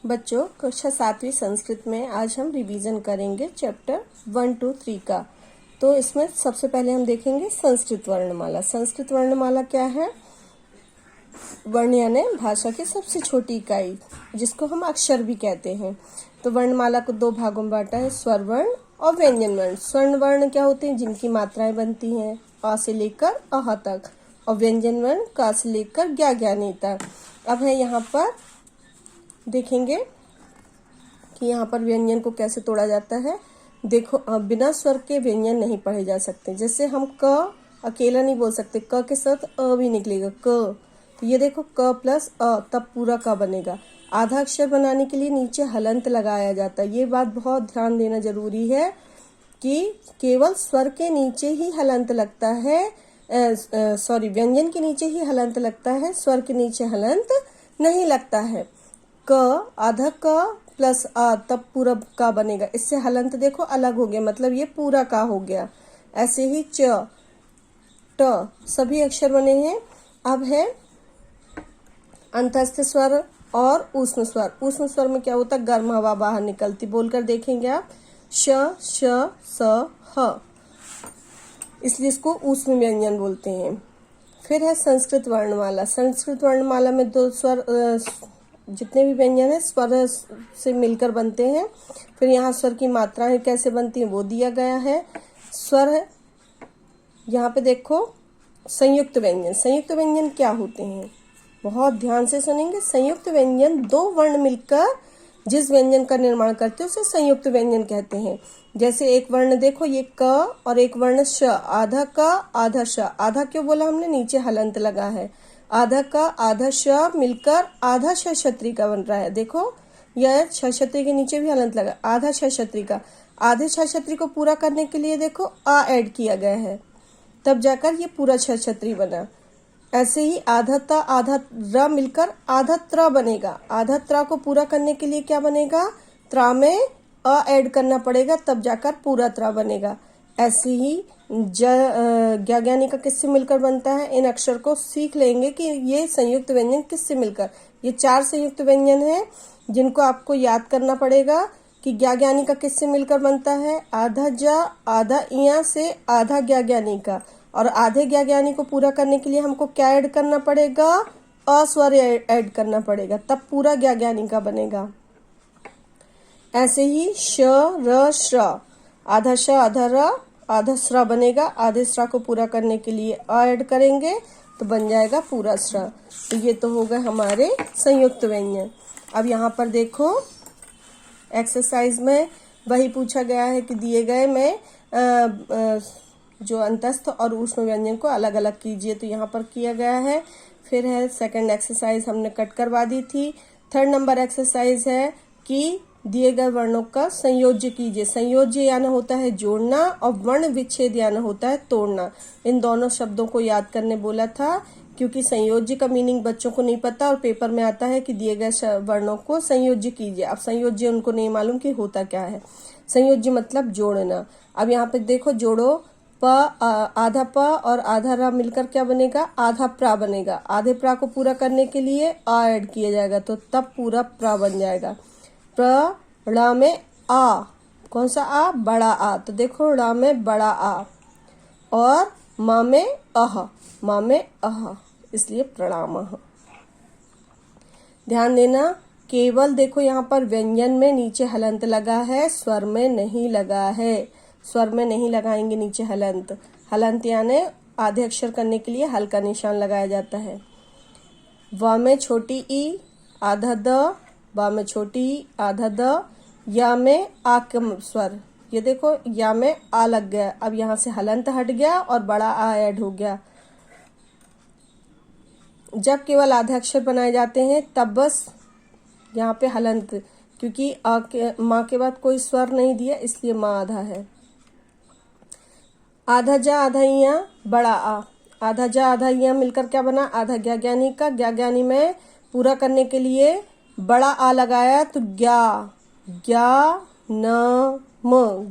बच्चों, कक्षा 7वीं संस्कृत में आज हम रिवीजन करेंगे चैप्टर 1, 2, 3 का। तो इसमें सबसे पहले हम देखेंगे संस्कृत वर्णमाला। संस्कृत वर्णमाला क्या है? वर्ण यानी भाषा की सबसे छोटी इकाई, जिसको हम अक्षर भी कहते हैं। तो वर्णमाला को दो भागों में बांटा है, स्वर वर्ण और व्यंजन वर्ण। स्वर्ण वर्ण क्या होते हैं? जिनकी मात्राएं बनती हैं अ से लेकर अह तक, और व्यंजन वर्ण क से लेकर ज्ञानी तक। अब है यहाँ पर देखेंगे कि यहाँ पर व्यंजन को कैसे तोड़ा जाता है। देखो, बिना स्वर के व्यंजन नहीं पढ़े जा सकते। जैसे हम क अकेला नहीं बोल सकते, क के साथ अ भी निकलेगा, क। तो ये देखो, क प्लस अ, तब पूरा क बनेगा। आधा अक्षर बनाने के लिए नीचे हलंत लगाया जाता है। ये बात बहुत ध्यान देना जरूरी है कि केवल स्वर के नीचे ही हलंत लगता है, व्यंजन के नीचे ही हलंत लगता है, स्वर के नीचे हलंत नहीं लगता है। क आधा क प्लस आ, तब पूरा का बनेगा। इससे हलंत देखो अलग हो गया, मतलब ये पूरा का हो गया। ऐसे ही च ट सभी अक्षर बने हैं। अब है अंतस्थ स्वर और ऊष्म स्वर। ऊष्म स्वर में क्या होता है? गर्म हवा बाहर निकलती। बोलकर देखेंगे आप, श श स ह, इसलिए इसको ऊष्म व्यंजन बोलते हैं। फिर है संस्कृत वर्णमाला। संस्कृत वर्णमाला में दो स्वर, जितने भी व्यंजन है स्वर से मिलकर बनते हैं। फिर यहाँ स्वर की मात्राएं कैसे बनती हैं वो दिया गया है। स्वर है यहाँ पे देखो, संयुक्त व्यंजन। संयुक्त व्यंजन क्या होते हैं? बहुत ध्यान से सुनेंगे। संयुक्त व्यंजन दो वर्ण मिलकर जिस व्यंजन का निर्माण करते हैं उसे संयुक्त व्यंजन कहते हैं। जैसे एक वर्ण देखो, ये क और एक वर्ण श, आधा क आधा श। आधा क्यों बोला हमने? नीचे हलंत लगा है। आधा का आधा श मिलकर आधा छत्री का बन रहा है। देखो, यह छत्री के नीचे भी हलंत लगा, आधा छत्री का। आधे छत्री को पूरा करने के लिए देखो आ ऐड किया गया है, तब जाकर ये पूरा छत्री बना। ऐसे ही आधा ता आधा र मिलकर आधा त्र बनेगा। आधा त्र को पूरा करने के लिए क्या बनेगा? त्र में अ ऐड करना पड़ेगा, तब जाकर पूरा त्र बनेगा। ऐसे ही ज्ञानी का किससे मिलकर बनता है? इन अक्षर को सीख लेंगे कि ये संयुक्त व्यंजन किससे मिलकर। ये 4 संयुक्त व्यंजन हैं जिनको आपको याद करना पड़ेगा कि ज्ञानी का किससे मिलकर बनता है। आधा जा आधा इया से आधा ज्ञानी का, और आधे ज्ञानी को पूरा करने के लिए हमको क्या ऐड करना पड़ेगा? अस्वर ऐड करना पड़ेगा, तब पूरा ज्ञानी का बनेगा। ऐसे ही श र श्र, आधा श आधा र आधा स्र बनेगा। आधे स्र को पूरा करने के लिए अ ऐड करेंगे तो बन जाएगा पूरा स्र। तो ये तो हो गए हमारे संयुक्त व्यंजन। अब यहाँ पर देखो, एक्सरसाइज में वही पूछा गया है कि दिए गए में जो अंतस्थ और ऊष्म व्यंजन को अलग अलग कीजिए। तो यहाँ पर किया गया है। फिर है सेकंड एक्सरसाइज, हमने कट करवा दी थी। थर्ड नंबर एक्सरसाइज है कि दिए गए वर्णों का संयोज्य कीजिए। संयोज्य यानी होता है जोड़ना, और वर्ण विच्छेद यानी होता है तोड़ना। इन दोनों शब्दों को याद करने बोला था, क्योंकि संयोज्य का मीनिंग बच्चों को नहीं पता और पेपर में आता है कि दिए गए वर्णों को संयोज्य कीजिए। अब संयोज्य उनको नहीं मालूम कि होता क्या है। संयोज्य मतलब जोड़ना। अब यहाँ पे देखो, जोड़ो प आधा प और आधा रा मिलकर क्या बनेगा? आधा प्रा बनेगा। आधे प्रा को पूरा करने के लिए आ ऐड किया जाएगा, तो तब पूरा प्रा बन जाएगा। प्र ड़ में आ, कौन सा आ? बड़ा आ। तो देखो, ड़ में बड़ा आ, और म में अह, म में अह, इसलिए प्रणामः। ध्यान देना, केवल देखो यहाँ पर व्यंजन में नीचे हलंत लगा है, स्वर में नहीं लगा है। स्वर में नहीं लगाएंगे नीचे हलंत। हलंत यानी आधे अक्षर करने के लिए हल का निशान लगाया जाता है। व में छोटी ई आधा द, ब में छोटी ई आधा द, या में आ के स्वर। ये देखो, या में आ लग गया। अब यहाँ से हलंत हट गया और बड़ा आ ऐड हो गया। जब केवल आधे अक्षर बनाए जाते हैं तब बस यहाँ पे हलंत, क्योंकि माँ के बाद कोई स्वर नहीं दिया, इसलिए माँ आधा है। आधा जा आधा इया बड़ा आ। आधा जा आधा इया मिलकर क्या बना? आधा ज्ञानी का। ज्ञानी में पूरा करने के लिए बड़ा आ लगाया, तो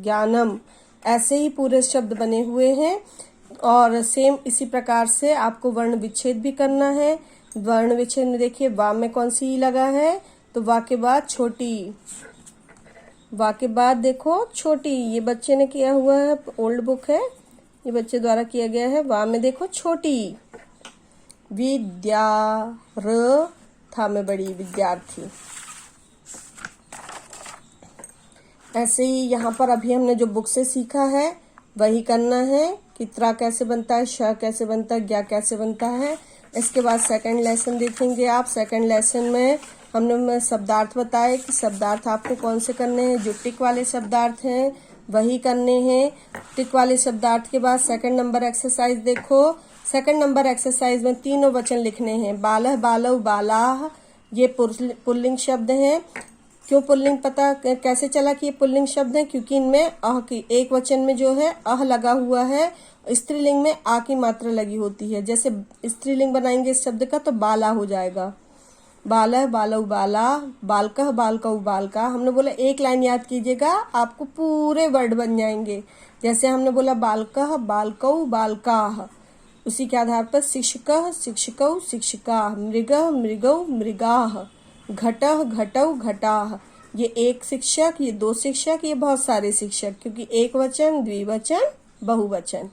ज्ञानम। ऐसे ही पूरे शब्द बने हुए हैं। और सेम इसी प्रकार से आपको वर्ण विच्छेद भी करना है। वर्ण विच्छेद में देखिए, वाम में कौन सी ई लगा है? तो तो वा के बाद छोटी, वा के बाद देखो छोटी। ये बच्चे ने किया हुआ है, ओल्ड बुक है, ये बच्चे द्वारा किया गया है। वा में देखो छोटी, विद्या, र था में बड़ी, विद्यार्थी। ऐसे ही यहाँ पर अभी हमने जो बुक से सीखा है वही करना है कि त्रा कैसे बनता है, श कैसे बनता है, ज्ञा कैसे बनता है। इसके बाद सेकंड लेसन देखेंगे आप। सेकंड लेसन में हमने शब्दार्थ बताए कि शब्दार्थ आपको कौन से करने हैं, जो टिक वाले शब्दार्थ हैं वही करने हैं। टिक वाले शब्दार्थ के बाद सेकंड नंबर एक्सरसाइज देखो। सेकंड नंबर एक्सरसाइज में तीनों वचन लिखने हैं। बालह, बालव, बालाह, ये पुल्लिंग शब्द हैं। क्यों पुल्लिंग पता कैसे चला कि ये पुल्लिंग शब्द हैं? क्योंकि इनमें अह की, एक वचन में जो है अह लगा हुआ है, स्त्रीलिंग में आ की मात्रा लगी होती है। जैसे स्त्रीलिंग बनाएंगे इस शब्द का तो बाला हो जाएगा। बालह, बालव, बाला, बालकह, बालकऊ, बालका। हमने बोला एक लाइन याद कीजिएगा, आपको पूरे वर्ड बन जाएंगे। जैसे हमने बोला बालकह, बालकऊ, बालकाह, उसी के आधार पर शिक्षकः, शिक्षकौ, शिक्षिका, मृगः, मृगौ, मृगाः, घटः, घटौ, घटाः। ये एक शिक्षक, ये दो शिक्षक, ये बहुत सारे शिक्षक, क्योंकि एक वचन, द्विवचन, बहुवचन।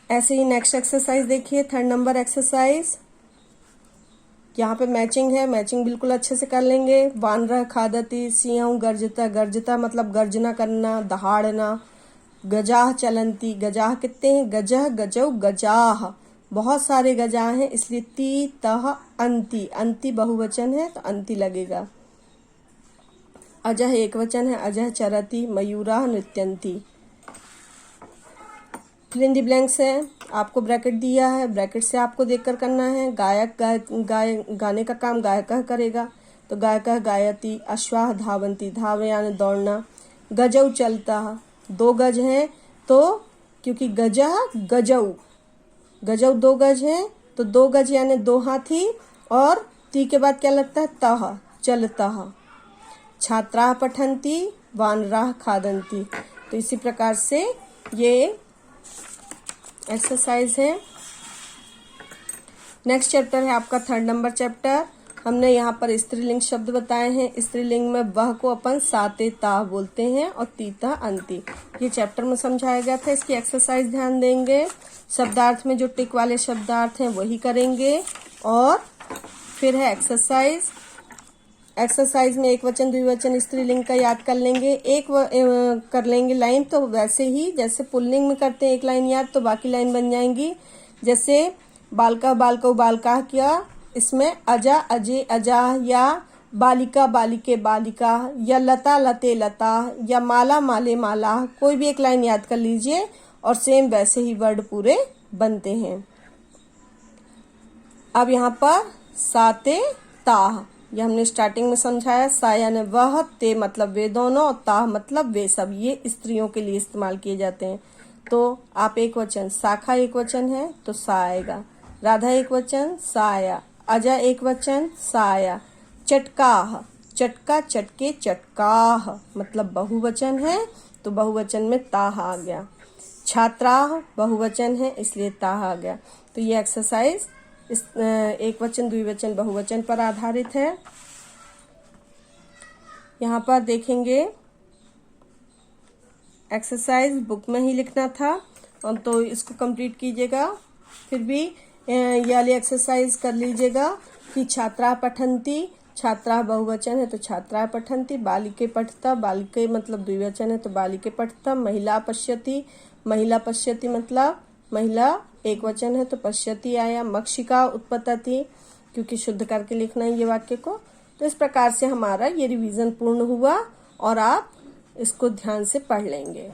ऐसे ही नेक्स्ट एक्सरसाइज देखिए, थर्ड नंबर एक्सरसाइज। यहाँ पे मैचिंग है, मैचिंग बिल्कुल अच्छे से कर लेंगे। वानरः खादति, सिंह गर्जता, गर्जता मतलब गर्जना करना, दहाड़ना। गजाह चलंती, गजाह कितने हैं? गजह, गजौ, गजाह, बहुत सारे गजा हैं, इसलिए ती, तह, अंति। अंति बहुवचन है तो अंति लगेगा। अजह एक वचन है, Azha चरति, मयूराः नृत्यन्ति। Fill in the blanks है, आपको ब्रैकेट दिया है, ब्रैकेट से आपको देखकर करना है। गायक गाने का काम गायक करेगा, तो गायक गायति। अश्वाह धावंती, धावे यानी दौड़ना। गजौ चलता, दो गज हैं तो क्योंकि गजा गजौ, गजौ दो गज है तो दो गज यानी दो हाथी, और ती के बाद क्या लगता है? तह, चलता। छात्राः पठन्ति, वानराः खादन्ति। तो इसी प्रकार से ये एक्सरसाइज है। नेक्स्ट चैप्टर है आपका थर्ड नंबर चैप्टर। हमने यहाँ पर स्त्रीलिंग शब्द बताए हैं। स्त्रीलिंग में वह को अपन साते ता बोलते हैं और तीता अंति। ये चैप्टर में समझाया गया था। इसकी एक्सरसाइज ध्यान देंगे। शब्दार्थ में जो टिक वाले शब्दार्थ हैं वही करेंगे। और फिर है एक्सरसाइज। एक्सरसाइज में एक वचन द्विवचन स्त्रीलिंग का याद कर लेंगे। एक कर लेंगे लाइन, तो वैसे ही जैसे पुल्लिंग में करते हैं एक लाइन याद, तो बाकी लाइन बन जाएंगी। जैसे बालका, बालकौ, बालका किया, इसमें अजा, अजे, अजा, या बालिका, बालिके, बालिका, या लता, लते, लता, या माला, माले, माला। कोई भी एक लाइन याद कर लीजिए और सेम वैसे ही वर्ड पूरे बनते हैं। अब यहाँ पर साते ताह, ये हमने स्टार्टिंग में समझाया। सा यानी वह, ते मतलब वे दोनों, और ताह मतलब वे सब। ये स्त्रियों के लिए इस्तेमाल किए जाते हैं। तो आप एक वचन, शाखा एक वचन है तो सा आएगा। राधा एक वचन, सा आया। अजा एक वचन, सा आया। चटकाह, चटका, चटके, चटकाह मतलब बहुवचन है तो बहुवचन में ताह आ गया। छात्राह बहुवचन है इसलिए ताह आ गया। तो ये एक्सरसाइज इस एक वचन द्विवचन बहुवचन पर आधारित है। यहाँ पर देखेंगे एक्सरसाइज बुक में ही लिखना था, तो इसको कंप्लीट कीजिएगा। फिर भी ये वाली एक्सरसाइज कर लीजिएगा कि छात्रा पठन्ति, छात्रा बहुवचन है तो छात्रा पठन्ति। बालिके पठता, बालिके मतलब द्विवचन है तो बालिके पठता। महिला पश्यति, महिला पश्यति मतलब महिला एक वचन है तो पश्यति आया। मक्षिका उत्पतति, क्योंकि शुद्ध करके लिखना है ये वाक्य को। तो इस प्रकार से हमारा ये रिवीजन पूर्ण हुआ और आप इसको ध्यान से पढ़ लेंगे।